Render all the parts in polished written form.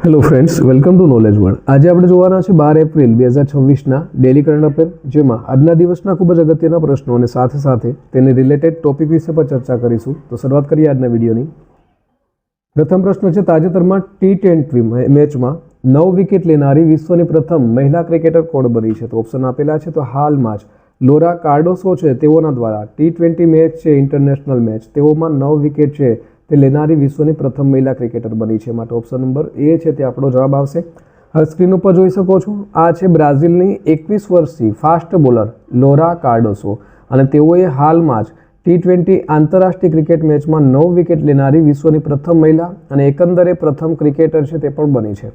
Hello friends, welcome to knowledge world. આજે આપણે જોવાના છે 12 એપ્રિલ 2026ના ડેલી કરંટ અફેર, જેમાં આજના દિવસના ખૂબ જ અગત્યના પ્રશ્નો અને સાથે સાથે તેની રિલેટેડ ટોપિક વિશે પણ ચર્ચા કરીશું. તો શરૂઆત કરીએ આજના વિડીયોની. પ્રથમ પ્રશ્ન છે, તાજેતરમાં T20 મેચમાં 9 વિકેટ લેનારી વિશ્વની પ્રથમ મહિલા ક્રિકેટર કોણ બની છે? તો ઓપ્શન આપેલા છે. તો હાલમાં જ લોરા કાર્ડોસો છે તેઓના દ્વારા T20 મેચ છે, ઇન્ટરનેશનલ મેચ, તેઓમાં 9 વિકેટ છે તે લેનારી વિશ્વની પ્રથમ મહિલા ક્રિકેટર બની છે. માટે ઓપ્શન નંબર એ છે તે આપણો જવાબ આવશે. હવે સ્ક્રીન ઉપર જોઈ શકો છો, આ છે બ્રાઝિલની 21 વર્ષીય ફાસ્ટ બોલર લોરા કાર્ડોસો, અને તેઓએ હાલમાં જ T20 આંતરરાષ્ટ્રીય ક્રિકેટ મેચમાં 9 વિકેટ લેનારી વિશ્વની પ્રથમ મહિલા અને એકંદરે પ્રથમ ક્રિકેટર છે તે પણ બની છે.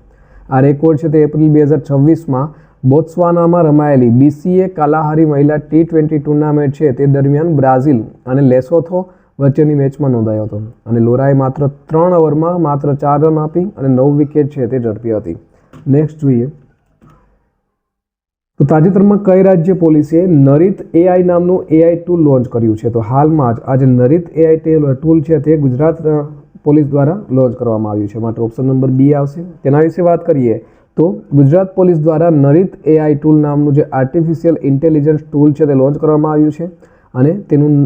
આ રેકોર્ડ છે તે એપ્રિલ 2026માં બોત્સવાનામાં રમાયેલી BCA કાલાહારી મહિલા T20 ટુર્નામેન્ટ છે તે દરમિયાન બ્રાઝિલ અને લેસોથો વચ્ચેની મેચમાં નોંધાયો હતો, અને લોરાએ માત્ર 3 ઓવરમાં માત્ર 4 રન આપી અને 9 વિકેટ છે તે ઝડપી હતી. નેક્સ્ટ જોઈએ તો તાજેતરમાં કઈ રાજ્ય પોલીસે નરીત AI નામનું AI ટૂલ લોન્ચ કર્યું છે? તો હાલમાં જ આજે નરીત AI ટૂલ છે તે ગુજરાત પોલીસ દ્વારા લોન્ચ કરવામાં આવ્યું છે. માટે ઓપ્શન નંબર બી આવશે. તેના વિશે વાત કરીએ તો ગુજરાત પોલીસ દ્વારા નરીત AI ટૂલ નામનું જે આર્ટિફિશિયલ ઇન્ટેલિજન્સ ટૂલ છે તે લોન્ચ કરવામાં આવ્યું છે, અને તેનું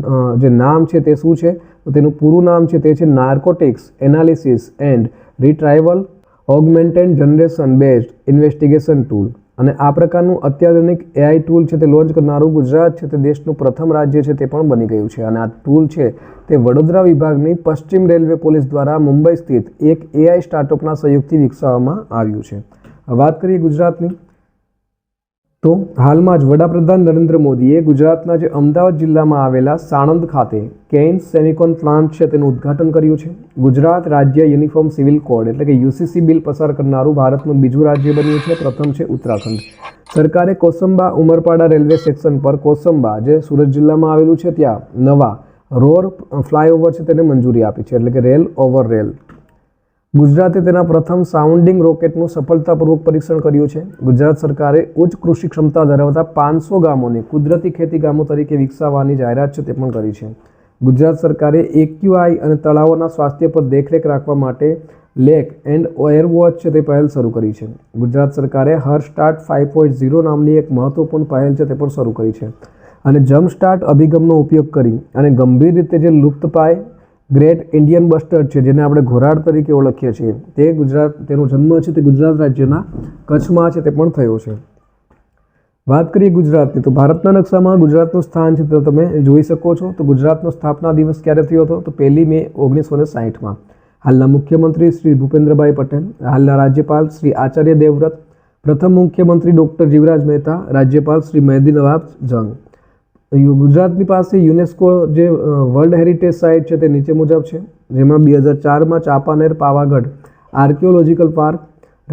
જે નામ છે તે શું છે? તો તેનું પૂરું નામ છે તે છે narcotics analysis and રિટ્રાઇવલ augmented generation based investigation tool. અને આ પ્રકારનું અત્યાધુનિક AI ટૂલ છે તે લોન્ચ કરનારું ગુજરાત છે તે દેશનું પ્રથમ રાજ્ય છે તે પણ બની ગયું છે. અને આ ટૂલ છે તે વડોદરા વિભાગની પશ્ચિમ રેલવે પોલીસ દ્વારા મુંબઈ સ્થિત એક AI સ્ટાર્ટઅપના સહયોગથી વિકસાવવામાં આવ્યું છે. વાત કરીએ ગુજરાતની, તો હાલમાં જ વડાપ્રધાન નરેન્દ્ર મોદીએ ગુજરાતના જે અમદાવાદ જિલ્લામાં આવેલા સાણંદ ખાતે કેઇન્સ સેમિકોન પ્લાન્ટ છે તેનું ઉદ્ઘાટન કર્યું છે. ગુજરાત રાજ્ય યુનિફોર્મ સિવિલ કોડ એટલે કે UCC બિલ પસાર કરનારું ભારતનું બીજું રાજ્ય બન્યું છે. પ્રથમ છે ઉત્તરાખંડ. સરકારે કોસંબા ઉમરપાડા રેલવે સેક્શન પર કોસંબા જે સુરત જિલ્લામાં આવેલું છે ત્યાં નવા રોર ફ્લાયઓવર છે તેને મંજૂરી આપી છે, એટલે કે રેલ ઓવર રેલ. ગુજરાતે તેના પ્રથમ સાઉન્ડિંગ રોકેટનું સફળતાપૂર્વક પરીક્ષણ કર્યું છે. ગુજરાત સરકારે ઉચ્ચ કૃષિ ક્ષમતા ધરાવતા 500 ગામોને કુદરતી ખેતી ગામો તરીકે વિકસાવવાની જાહેરાત છે તે પણ કરી છે. ગુજરાત સરકારે AQI અને તળાવોના સ્વાસ્થ્ય પર દેખરેખ રાખવા માટે લેક એન્ડ એર વોચ છે તે પહેલ શરૂ કરી છે. ગુજરાત સરકારે હર સ્ટાર્ટ 5.0 નામની એક મહત્વપૂર્ણ પહેલ છે તે પણ શરૂ કરી છે, અને જમ્પ સ્ટાર્ટ અભિગમનો ઉપયોગ કરી અને ગંભીર રીતે જે લુપ્તપ્રાય ગ્રેટ ઇન્ડિયન બસ્ટર્ડ છે, જેને આપણે ઘોરાડ તરીકે ઓળખીએ છીએ, તે તેનો જન્મ છે તે ગુજરાત રાજ્યના કચ્છમાં છે તે પણ થયો છે. વાત કરીએ ગુજરાતની, તો ભારતના નકશામાં ગુજરાતનું સ્થાન છે તો તમે જોઈ શકો છો. તો ગુજરાતનો સ્થાપના દિવસ ક્યારે થયો હતો? તો 1 મે 1960માં. હાલના મુખ્યમંત્રી શ્રી ભૂપેન્દ્રભાઈ પટેલ, હાલના રાજ્યપાલ શ્રી આચાર્ય દેવવ્રત, પ્રથમ મુખ્યમંત્રી ડૉક્ટર જીવરાજ મહેતા, રાજ્યપાલ શ્રી મહેદી નવાબ જંગ. ગુજરાતની પાસે યુનેસ્કો જે વર્લ્ડ હેરિટેજ સાઇટ છે તે નીચે મુજબ છે, જેમાં 2004માં ચાંપાનેર પાવાગઢ આર્કિયોલોજીકલ પાર્ક,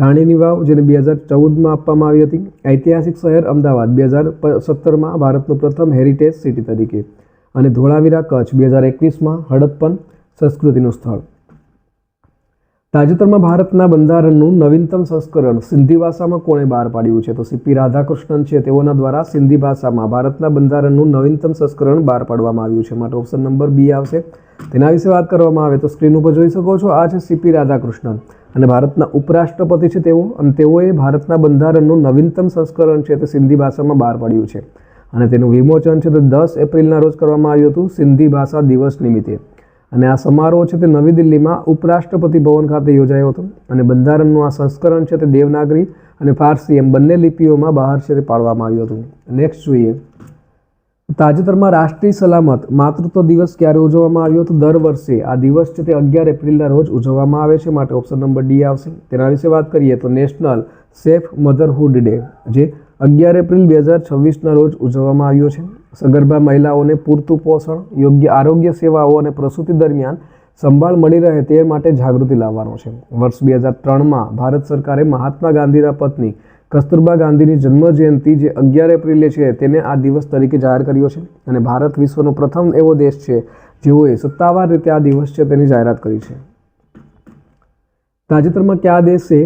રાણીની વાવ જેને 2014માં આપવામાં આવી હતી, ઐતિહાસિક શહેર અમદાવાદ 2017માં ભારતનું પ્રથમ હેરિટેજ સિટી તરીકે, અને ધોળાવીરા કચ્છ 2021માં હડપ્પન સંસ્કૃતિનું સ્થળ. તાજેતરમાં ભારતના બંધારણનું નવીનતમ સંસ્કરણ સિંધી ભાષામાં કોણે બહાર પાડ્યું છે? તો CP રાધાકૃષ્ણન છે તેઓના દ્વારા સિંધી ભાષામાં ભારતના બંધારણનું નવીનતમ સંસ્કરણ બહાર પાડવામાં આવ્યું છે. માટે ઓપ્શન નંબર બી આવશે. તેના વિશે વાત કરવામાં આવે તો સ્ક્રીન ઉપર જોઈ શકો છો, આ છે CP રાધાકૃષ્ણન, અને ભારતના ઉપરાષ્ટ્રપતિ છે તેઓ, અને તેઓએ ભારતના બંધારણનું નવીનતમ સંસ્કરણ છે તે સિંધી ભાષામાં બહાર પાડ્યું છે, અને તેનું વિમોચન છે તે 10 એપ્રિલના રોજ કરવામાં આવ્યું હતું સિંધી ભાષા દિવસ નિમિત્તે. અને આ સમારોહ છે તે નવી દિલ્હીમાં ઉપરાષ્ટ્રપતિ ભવન ખાતે યોજાયો હતો, અને બંધારણનું આ સંસ્કરણ છે તે દેવનાગરી અને ફારસી એમ બંને લિપિઓમાં બહાર છે તે પાડવામાં આવ્યું હતું. નેક્સ્ટ જોઈએ, તાજેતરમાં રાષ્ટ્રીય સલામત માતૃત્વ દિવસ ક્યારે ઉજવવામાં આવ્યો હતો? દર વર્ષે આ દિવસ છે તે 11 એપ્રિલના રોજ ઉજવવામાં આવે છે. માટે ઓપ્શન નંબર ડી આવશે. તેના વિશે વાત કરીએ તો નેશનલ સેફ મધરહુડ ડે જે 11 એપ્રિલ 2026ના રોજ ઉજવવામાં આવ્યો છે. સગર્ભા મહિલાઓને પૂરતું પોષણ, યોગ્ય આરોગ્ય સેવાઓ અને પ્રસૂતિ દરમિયાન સંભાળ મળી રહે તે માટે જાગૃતિ લાવવાનો છે. વર્ષ 2003માં ભારત સરકારે મહાત્મા ગાંધીના પત્ની કસ્તુરબા ગાંધીની જન્મજયંતિ જે 11 એપ્રિલે છે તેને આ દિવસ તરીકે જાહેર કર્યો છે, અને ભારત વિશ્વનો પ્રથમ એવો દેશ છે જેઓએ સત્તાવાર રીતે આ દિવસ છે તેની જાહેરાત કરી છે. તાજેતરમાં કયા દેશે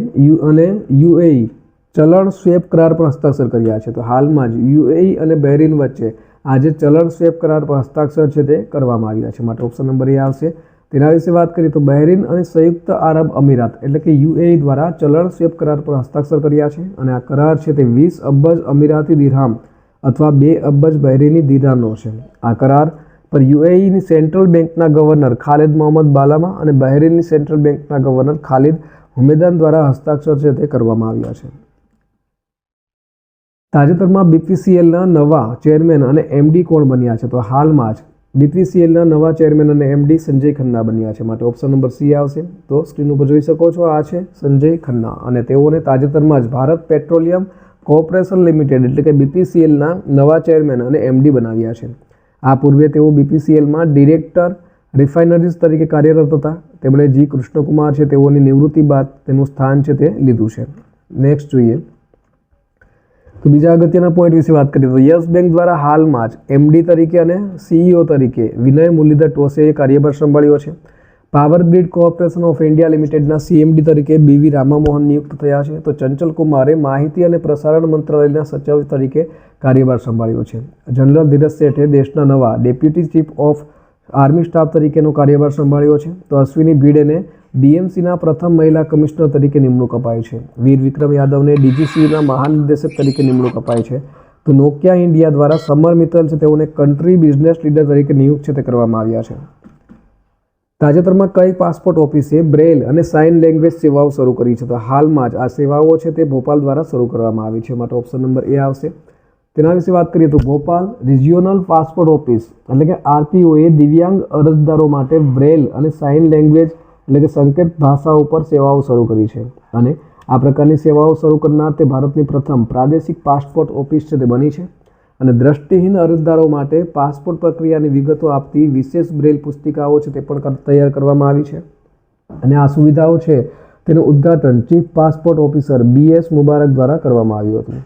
UAE ચલણ સ્વેપ કરાર પર હસ્તાક્ષર કર્યા છે? તો હાલમાં જ UAE અને બહેરીન વચ્ચે આજે ચલણ સ્વેપ કરાર પર હસ્તાક્ષર છે તે કરવામાં આવ્યા છે. માટે ઓપ્શન નંબર એ આવશે. તેના વિશે વાત કરીએ તો બહેરીન અને સંયુક્ત આરબ અમીરાત એટલે કે યુએઈ દ્વારા ચલણ સ્વેપ કરાર પર હસ્તાક્ષર કર્યા છે અને આ કરાર છે તે 20 અબજ અમીરાતી દિરહામ અથવા 2 અબજ બહેરીની દિરહામનો છે. આ કરાર પર યુએઈની સેન્ટ્રલ બેંકના ગવર્નર ખાલિદ મોહમ્મદ બાલામા અને બહેરીનની સેન્ટ્રલ બેંકના ગવર્નર ખાલિદ હુમેદાન દ્વારા હસ્તાક્ષર છે તે કરવામાં આવ્યા છે. તાજેતરમાં બીપીસીએલના નવા ચેરમેન અને એમડી કોણ બન્યા છે? તો હાલમાં જ બીપીસીએલના નવા ચેરમેન અને એમડી સંજય ખન્ના બન્યા છે. માટે ઓપ્શન નંબર સી આવશે. તો સ્ક્રીન ઉપર જોઈ શકો છો, આ છે સંજય ખન્ના અને તેઓને તાજેતરમાં જ ભારત પેટ્રોલિયમ કોર્પોરેશન લિમિટેડ એટલે કે બીપીસીએલના નવા ચેરમેન અને એમડી બનાવ્યા છે. આ પૂર્વે તેઓ બીપીસીએલમાં ડિરેક્ટર રિફાઇનરીઝ તરીકે કાર્યરત હતા. તેમણે જી કૃષ્ણકુમાર છે તેઓની નિવૃત્તિ બાદ તેનું સ્થાન છે તે લીધું છે. નેક્સ્ટ જોઈએ તો બીજા અગત્યના પોઈન્ટ વિશે વાત કરીએ તો યસ બેંક દ્વારા હાલમાં જ એમડી તરીકે અને સીઈઓ તરીકે વિનય મુરલીધર ટોસેએ કાર્યભાર સંભાળ્યો છે. Power grid corporation of India લિમિટેડના સીએમડી તરીકે બીવી રામામોહન નિયુક્ત થયા છે. તો ચંચલ કુમારે માહિતી અને પ્રસારણ મંત્રાલયના સચિવ તરીકે કાર્યભાર સંભાળ્યો છે. જનરલ ધીરજ શેઠે દેશના નવા deputy chief of army staff તરીકેનો કાર્યભાર સંભાળ્યો છે. તો અશ્વિની ભીડેને બીએમસીના પ્રથમ મહિલા કમિશનર તરીકે નિમણૂક અપાઈ છે. વીર વિક્રમ યાદવને ડીજીસીના મહાનિર્દેશક તરીકે નિમણૂક અપાઈ છે. તો નોકિયા ઇન્ડિયા દ્વારા સમર મિત્તલ છે તેઓને કન્ટ્રી બિઝનેસ લીડર તરીકે નિયુક્ત છે તે કરવામાં આવ્યા છે. તાજેતરમાં કઈ પાસપોર્ટ ઓફિસે બ્રેલ અને સાઇન લેંગ્વેજ સેવાઓ શરૂ કરી છે? તો હાલમાં જ આ સેવાઓ છે તે ભોપાલ દ્વારા શરૂ કરવામાં આવી છે. માટે ઓપ્શન નંબર એ આવશે. તેના વિશે વાત કરીએ તો ભોપાલ રિજિયોનલ પાસપોર્ટ ઓફિસ એટલે કે આરપીઓએ દિવ્યાંગ અરજદારો માટે બ્રેલ અને સાઇન લેંગ્વેજ એટલે કે સંકેત ભાષા ઉપર સેવાઓ શરૂ કરી છે અને આ પ્રકારની સેવાઓ શરૂ કરનાર તે ભારતની પ્રથમ પ્રાદેશિક પાસપોર્ટ ઓફિસ છે તે બની છે અને દ્રષ્ટિહીન અરજદારો માટે પાસપોર્ટ પ્રક્રિયાની વિગતો આપતી વિશેષ બ્રેલ પુસ્તિકાઓ છે તે પણ તૈયાર કરવામાં આવી છે અને આ સુવિધાઓ છે તેનું ઉદ્ઘાટન ચીફ પાસપોર્ટ ઓફિસર BS મુબારક દ્વારા કરવામાં આવ્યું હતું.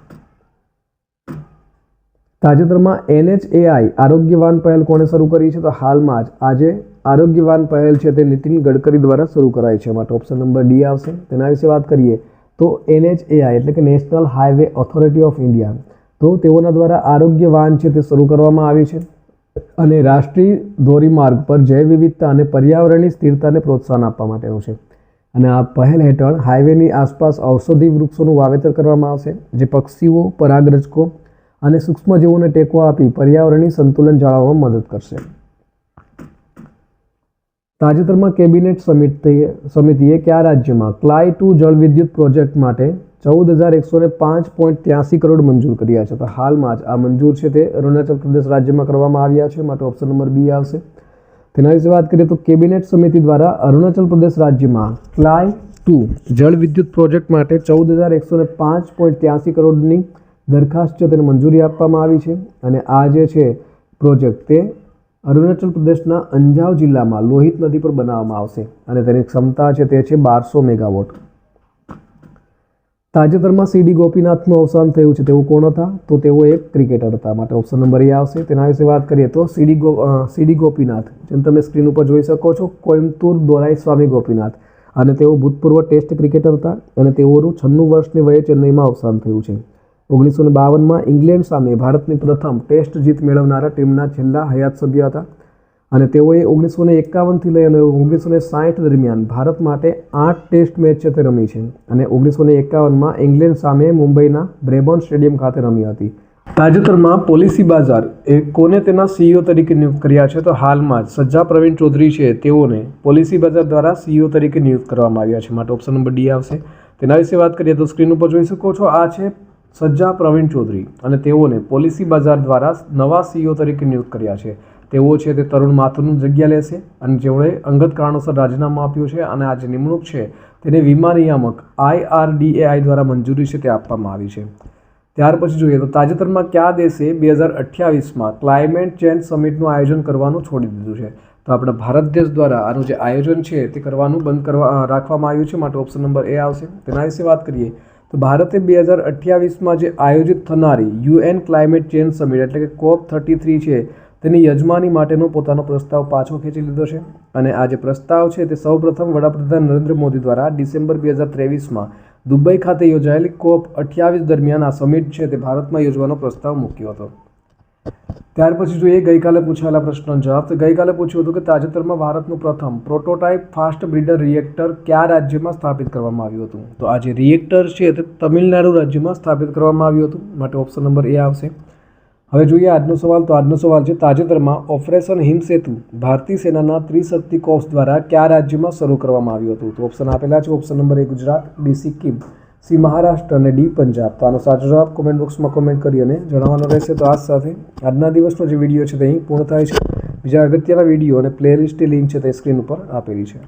તાજેતરમાં NHAI આરોગ્યવાન પહેલ કોણે શરૂ કરી છે? તો હાલમાં જ આજે આરોગ્યવાન પહેલ છે તે નીતિન ગડકરી દ્વારા શરૂ કરાઈ છે. માટે ઓપ્શન નંબર ડી આવશે. તેના વિશે વાત કરીએ તો NHAI એટલે કે national highway authority of India તો તેઓના દ્વારા આરોગ્યવાન છે તે શરૂ કરવામાં આવી છે અને રાષ્ટ્રીય ધોરીમાર્ગ પર જૈવ વિવિધતા અને પર્યાવરણની સ્થિરતાને પ્રોત્સાહન આપવા માટેનું છે અને આ પહેલ હેઠળ હાઈવેની આસપાસ ઔષધિ વૃક્ષોનું વાવેતર કરવામાં આવશે જે પક્ષીઓ, પરાગરજકો અને સૂક્ષ્મજીવોને ટેકો આપી પર્યાવરણની સંતુલન જાળવવામાં મદદ કરશે. તાજેતરમાં કેબિનેટ સમિતિએ કયા રાજ્યમાં ક્લાય 2 જળવિદ્યુત પ્રોજેક્ટ માટે 14,105.83 કરોડ મંજૂર કર્યા છે? તો હાલમાં જ આ મંજૂર છે તે અરુણાચલ પ્રદેશ રાજ્યમાં કરવામાં આવ્યા છે. માટે ઓપ્શન નંબર બી આવશે. તેના વિશે વાત કરીએ તો કેબિનેટ સમિતિ દ્વારા અરુણાચલ પ્રદેશ રાજ્યમાં ક્લાય 2 જળવિદ્યુત પ્રોજેક્ટ માટે 14,105.83 કરોડની દરખાસ્ત છે તેને મંજૂરી આપવામાં આવી છે અને આ જે છે પ્રોજેક્ટ તે અરુણાચલ પ્રદેશના અંજાવ જિલ્લામાં લોહિત નદી પર બનાવવામાં આવશે અને તેની ક્ષમતા છે તે છે 1200 મેગાવોટ. તાજેતરમાં સીડી ગોપીનાથનું અવસાન થયું છે. તેઓ કોણ હતા? તો તેઓ એક ક્રિકેટર હતા. માટે ઓપ્શન નંબર એ આવશે. તેના વિશે વાત કરીએ તો સીડી ગોપીનાથ જેમ તમે સ્ક્રીન ઉપર જોઈ શકો છો કોઈમ્બતુર દોરાઈસ્વામી ગોપીનાથ અને તેઓ ભૂતપૂર્વ ટેસ્ટ ક્રિકેટર હતા અને તેઓનું 96 વર્ષની વયે ચેન્નઈમાં અવસાન થયું છે. 1952માં ઇંગ્લેન્ડ સામે ભારતની પ્રથમ ટેસ્ટ જીત મેળવનારા ટીમના છેલ્લા હયાત સભ્ય હતા અને તેઓએ 1951થી લઈ અને 1960 દરમિયાન ભારત માટે 8 ટેસ્ટ મેચ છે તે રમી છે અને 1951માં ઇંગ્લેન્ડ સામે મુંબઈના બ્રેબોર્ન સ્ટેડિયમ ખાતે રમી હતી. તાજેતરમાં પોલિસી બાજાર એ કોને તેના સીઈઓ તરીકે નિયુક્ત કર્યા છે? તો હાલમાં જ સજ્જા પ્રવીણ ચૌધરી છે તેઓને પોલિસી બાજાર દ્વારા સીઈઓ તરીકે નિયુક્ત કરવામાં આવ્યા છે. માટે ઓપ્શન નંબર ડી આવશે. તેના વિશે વાત કરીએ તો સ્ક્રીન ઉપર જોઈ શકો છો આ છે સજ્જા પ્રવીણ ચૌધરી અને તેઓને પોલિસી બજાર દ્વારા નવા સીઈઓ તરીકે નિયુક્ત કર્યા છે. તેઓ છે તે તરુણ માથુરની જગ્યા લેશે અને જેઓએ અંગત કારણોસર રાજીનામું આપ્યું છે અને આ જે નિમણૂક છે તેને વીમા નિયામક IRDAI દ્વારા મંજૂરી છે તે આપવામાં આવી છે. ત્યાર પછી જોઈએ તો તાજેતરમાં કયા દેશે 2028માં ક્લાઇમેટ ચેન્જ સમિટનું આયોજન કરવાનું છોડી દીધું છે? તો આપણા ભારત દેશ દ્વારા આનું જે આયોજન છે તે કરવાનું રાખવામાં આવ્યું છે. માટે ઓપ્શન નંબર એ આવશે. તેના વિશે વાત કરીએ તો ભારતે 2028માં જે આયોજિત થનારી UN ક્લાઇમેટ ચેન્જ સમિટ એટલે કે COP33 છે તેની યજમાની માટેનો પોતાનો પ્રસ્તાવ પાછો ખેંચી લીધો છે અને આ જે પ્રસ્તાવ છે તે સૌપ્રથમ વડાપ્રધાન નરેન્દ્ર મોદી દ્વારા ડિસેમ્બર 2023માં દુબઈ ખાતે યોજાયેલી COP28 દરમિયાન આ સમિટ છે તે ભારતમાં યોજવાનો પ્રસ્તાવ મૂક્યો હતો. ત્યાર પછી જોઈએ ગઈકાલે પૂછાયેલા પ્રશ્નનો જવાબ. તો ગઈકાલે પૂછ્યું હતું કે તાજેતરમાં ભારતનું પ્રથમ પ્રોટોટાઇપ ફાસ્ટ બ્રીડર રિએક્ટર કયા રાજ્યમાં સ્થાપિત કરવામાં આવ્યું હતું? તો આ જે રિએક્ટર છે તે તમિલનાડુ રાજ્યમાં સ્થાપિત કરવામાં આવ્યું હતું, માટે ઓપ્શન નંબર એ આવશે. હવે જોઈએ આજનો સવાલ. તો આજનો સવાલ છે તાજેતરમાં ઓપરેશન હિમસેતુ ભારતીય સેનાના ત્રિશક્તિ કોર્પ્સ દ્વારા કયા રાજ્યમાં શરૂ કરવામાં આવ્યું હતું? તો ઓપ્શન આપેલા છે. ઓપ્શન નંબર એ ગુજરાત, બી સિક્કિમ, સી મહારાષ્ટ્ર અને ડી પંજાબ. તો આનો સાચો જવાબ કોમેન્ટ બોક્સમાં કોમેન્ટ કરી અને જણાવવાનો રહેશે. તો આ સાથે આજના દિવસનો જે વિડીયો છે તે અહીં પૂર્ણ થાય છે. બીજા અગત્યના વિડીયો અને પ્લેલિસ્ટની લિંક છે તે સ્ક્રીન ઉપર આપેલી છે.